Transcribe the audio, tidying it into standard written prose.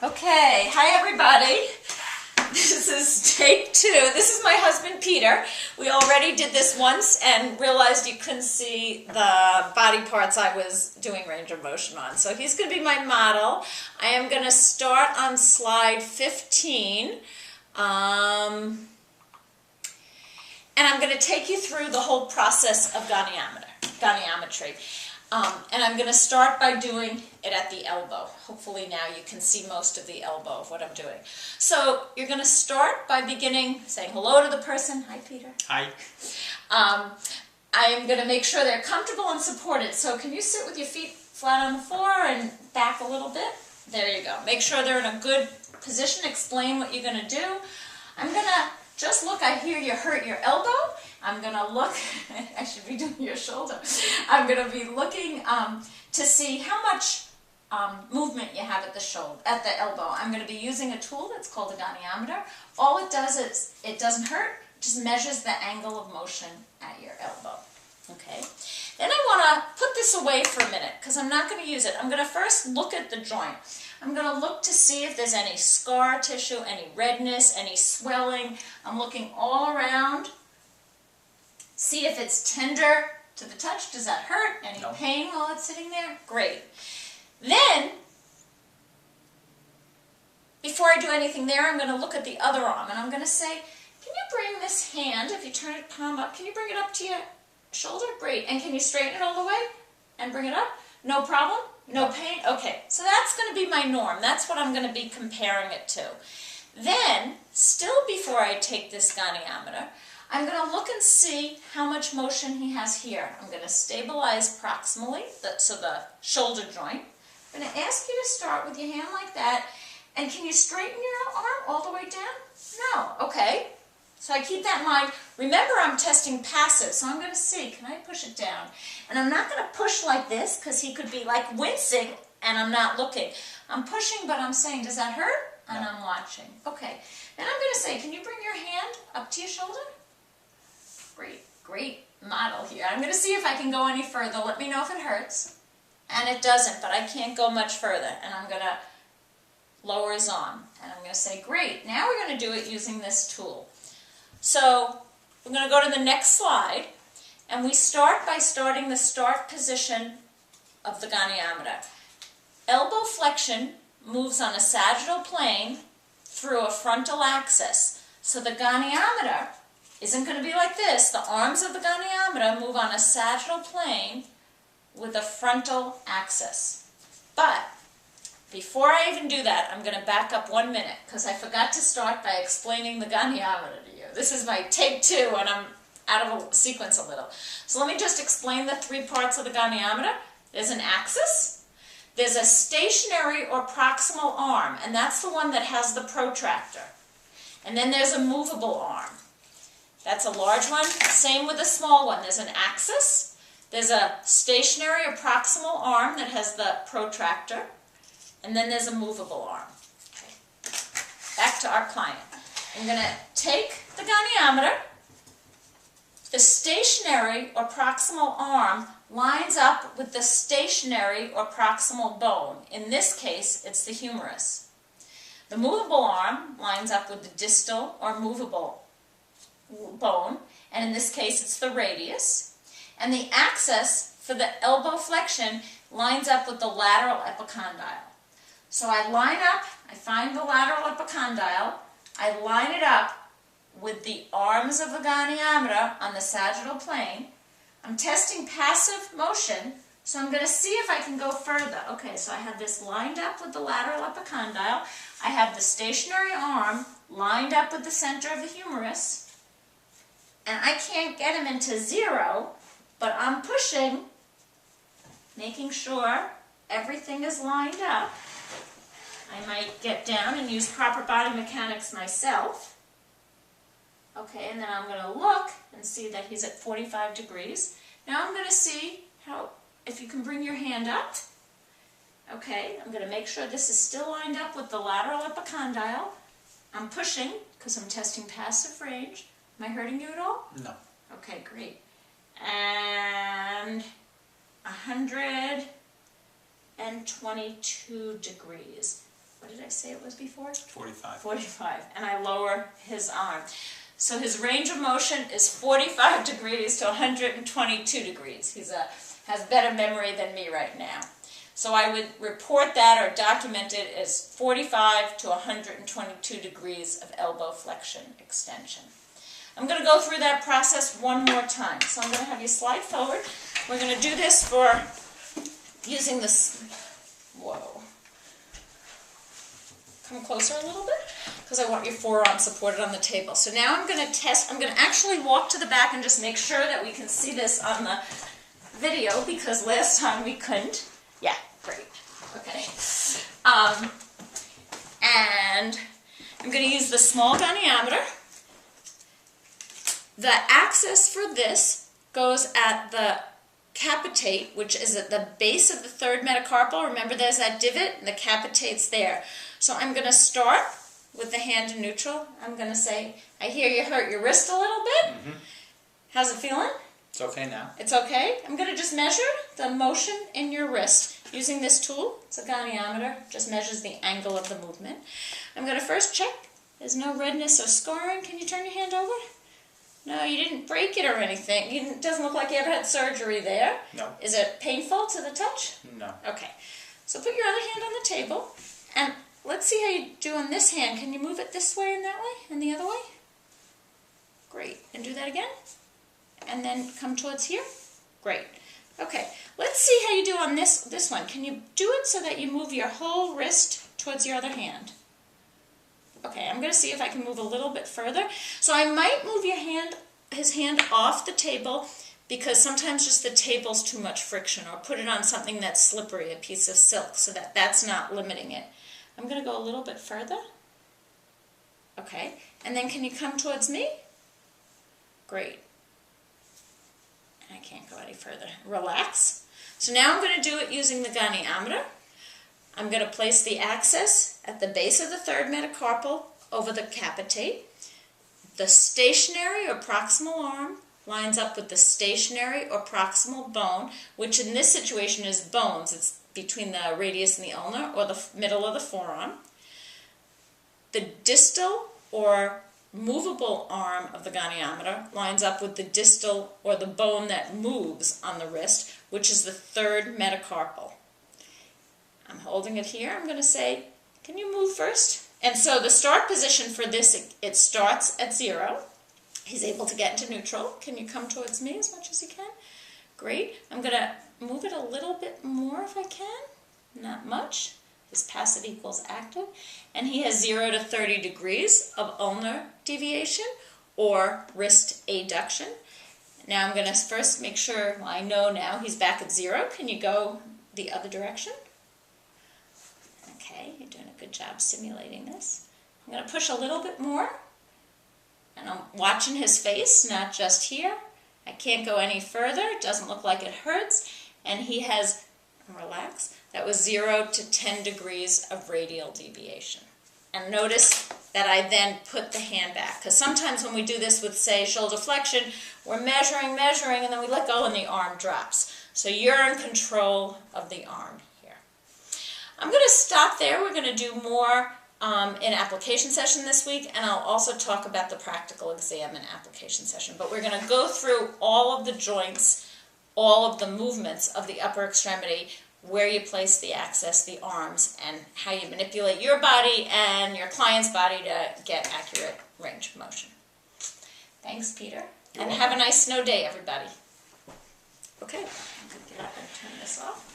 Okay, hi everybody. This is take 2. This is my husband Peter. We already did this once and realized you couldn't see the body parts I was doing range of motion on. So he's going to be my model. I am going to start on slide 15. And I'm going to take you through the whole process of goniometry. And I'm going to start by doing it at the elbow. Hopefully now you can see most of the elbow of what I'm doing. So you're going to start by beginning saying hello to the person. Hi, Peter. Hi. I'm going to make sure they're comfortable and supported. So can you sit with your feet flat on the floor and back a little bit? There you go. Make sure they're in a good position. Explain what you're going to do. I'm going to just look. I hear you hurt your elbow. I'm going to look, I should be doing your shoulder. I'm going to be looking to see how much movement you have at the shoulder, at the elbow. I'm going to be using a tool that's called a goniometer. All it does is, it doesn't hurt, it just measures the angle of motion at your elbow. Okay. Then I want to put this away for a minute because I'm not going to use it. I'm going to first look at the joint. I'm going to look to see if there's any scar tissue, any redness, any swelling. I'm looking all around. See if it's tender to the touch. Does that hurt? Any pain while it's sitting there? Great. Then, before I do anything there, I'm going to look at the other arm and I'm going to say, can you bring this hand, if you turn it palm up, can you bring it up to your shoulder? Great. And can you straighten it all the way and bring it up? No problem? No pain? Okay. So that's going to be my norm. That's what I'm going to be comparing it to. Then, still before I take this goniometer, I'm going to look and see how much motion he has here. I'm going to stabilize proximally, so the shoulder joint. I'm going to ask you to start with your hand like that. And can you straighten your arm all the way down? No. Okay. So I keep that in mind. Remember, I'm testing passive, so I'm going to see, can I push it down? And I'm not going to push like this because he could be like wincing and I'm not looking. I'm pushing, but I'm saying, does that hurt? And I'm watching. Okay. Then I'm going to say, can you bring your hand up to your shoulder? Great model here. I'm going to see if I can go any further. Let me know if it hurts. And it doesn't, but I can't go much further. And I'm going to lower his arm. And I'm going to say, great. Now we're going to do it using this tool. So we're going to go to the next slide. And we start by starting the start position of the goniometer. Elbow flexion moves on a sagittal plane through a frontal axis. So the goniometer isn't going to be like this. The arms of the goniometer move on a sagittal plane with a frontal axis. But before I even do that, I'm going to back up 1 minute because I forgot to start by explaining the goniometer to you. This is my take 2 and I'm out of a sequence a little. So let me just explain the 3 parts of the goniometer. There's an axis, there's a stationary or proximal arm, and that's the one that has the protractor. And then there's a movable arm. That's a large one. Same with a small one. There's an axis. There's a stationary or proximal arm that has the protractor. And then there's a movable arm. Okay. Back to our client. I'm going to take the goniometer. The stationary or proximal arm lines up with the stationary or proximal bone. In this case, it's the humerus. The movable arm lines up with the distal or movable bone, and in this case it's the radius, and the axis for the elbow flexion lines up with the lateral epicondyle. So I line up, I find the lateral epicondyle, I line it up with the arms of the goniometer on the sagittal plane. I'm testing passive motion, so I'm going to see if I can go further. Okay, so I have this lined up with the lateral epicondyle, I have the stationary arm lined up with the center of the humerus, and I can't get him into 0, but I'm pushing, making sure everything is lined up. I might get down and use proper body mechanics myself. Okay, and then I'm going to look and see that he's at 45 degrees. Now I'm going to see if you can bring your hand up. Okay, I'm going to make sure this is still lined up with the lateral epicondyle. I'm pushing because I'm testing passive range. Am I hurting you at all? No. Okay, great. And 122 degrees. what did I say it was before? 45. 45, and I lower his arm. So his range of motion is 45 degrees to 122 degrees. He has better memory than me right now. So I would report that or document it as 45 to 122 degrees of elbow flexion extension. I'm going to go through that process one more time. So I'm going to have you slide forward. We're going to do this for using this, whoa. Come closer a little bit, because I want your forearm supported on the table. So now I'm going to test, I'm going to actually walk to the back and just make sure that we can see this on the video, because last time we couldn't. Yeah, great. Okay. And I'm going to use the small goniometer. The axis for this goes at the capitate, which is at the base of the third metacarpal. Remember, there's that divot, and the capitate's there. So I'm going to start with the hand in neutral. I'm going to say, I hear you hurt your wrist a little bit. Mm-hmm. How's it feeling? It's okay now. It's okay. I'm going to just measure the motion in your wrist using this tool. It's a goniometer. Just measures the angle of the movement. I'm going to first check. There's no redness or scarring. Can you turn your hand over? No, you didn't break it or anything. It doesn't look like you ever had surgery there. No. Is it painful to the touch? No. Okay. So put your other hand on the table, and let's see how you do on this hand. Can you move it this way and that way and the other way? Great. And do that again. And then come towards here. Great. Okay. Let's see how you do on this one. Can you do it so that you move your whole wrist towards your other hand? Okay, I'm going to see if I can move a little bit further. So I might move his hand off the table, because sometimes just the table's too much friction, or put it on something that's slippery, a piece of silk, so that that's not limiting it. I'm going to go a little bit further. Okay, and then can you come towards me? Great. I can't go any further. Relax. So now I'm going to do it using the goniometer. I'm going to place the axis at the base of the third metacarpal over the capitate. The stationary or proximal arm lines up with the stationary or proximal bone, which in this situation is bones. It's between the radius and the ulna, or the middle of the forearm. The distal or movable arm of the goniometer lines up with the distal, or the bone that moves on the wrist, which is the third metacarpal. I'm holding it here. I'm going to say, can you move first? And so the start position for this, it starts at 0. He's able to get into neutral. Can you come towards me as much as you can? Great. I'm going to move it a little bit more if I can. Not much. His passive equals active. And he has 0 to 30 degrees of ulnar deviation or wrist adduction. Now I'm going to first make sure, well, I know now he's back at 0. Can you go the other direction? Okay, you're doing a good job simulating this. I'm going to push a little bit more, and I'm watching his face, not just here. I can't go any further. It doesn't look like it hurts, and he has, relax, that was 0 to 10 degrees of radial deviation. And notice that I then put the hand back, because sometimes when we do this with, say, shoulder flexion, we're measuring, and then we let go and the arm drops. So you're in control of the arm. I'm going to stop there. We're going to do more in application session this week, and I'll also talk about the practical exam in application session. But we're going to go through all of the joints, all of the movements of the upper extremity, where you place the axis, the arms, and how you manipulate your body and your client's body to get accurate range of motion. Thanks, Peter. And have a nice snow day, everybody. Okay, I'm going to get up and turn this off.